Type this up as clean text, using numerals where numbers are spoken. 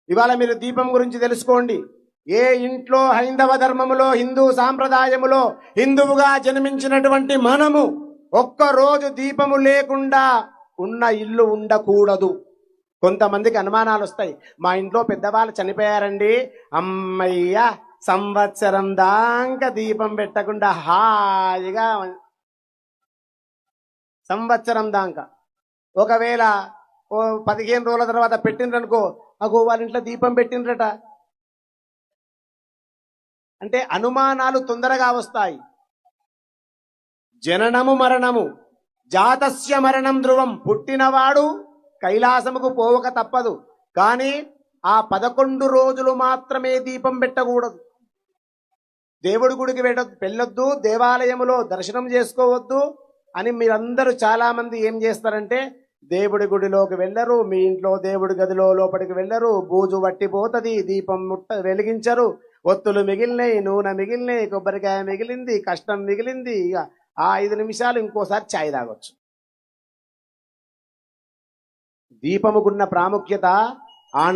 ఇవాళ మీరు దీపం గురించి తెలుసుకోండి. ఏ ఇంట్లో హైందవ ధర్మములో, హిందూ సాంప్రదాయములో హిందువుగా జన్మించినటువంటి మనము ఒక్కరోజు దీపము లేకుండా ఉన్న ఇల్లు ఉండకూడదు. కొంతమందికి అనుమానాలు వస్తాయి. మా ఇంట్లో పెద్దవాళ్ళు చనిపోయారండి, అమ్మయ్య సంవత్సరం దాకా దీపం పెట్టకుండా హాయిగా సంవత్సరం దాకా, ఒకవేళ ఓ 15 రోజుల తర్వాత పెట్టిండ్రనుకో, అగో వాళ్ళ ఇంట్లో దీపం పెట్టిండ్రట అంటే అనుమానాలు తొందరగా వస్తాయి. జననము మరణము, జాతస్య మరణం ధ్రువం. పుట్టినవాడు కైలాసముకు పోవక తప్పదు. కానీ ఆ 11 రోజులు మాత్రమే దీపం పెట్టకూడదు. దేవుడి గుడికి వెళ్ళొద్దు, దేవాలయములో దర్శనం చేసుకోవద్దు అని మీరందరూ చాలా మంది ఏం చేస్తారంటే, దేవుడి గుడిలోకి వెళ్ళరు, మీ ఇంట్లో దేవుడి గదిలో లోపలికి వెళ్ళరు, బూజు వట్టిపోతుంది, దీపం వెలిగించరు, ఒత్తులు మిగిలినాయి, నూనె మిగిలినాయి, కొబ్బరికాయ మిగిలింది, కష్టం మిగిలింది. ఇక ఆ 5 నిమిషాలు ఇంకోసారి ఛాయ్ తాగొచ్చు. దీపముకున్న ప్రాముఖ్యత ఆనంద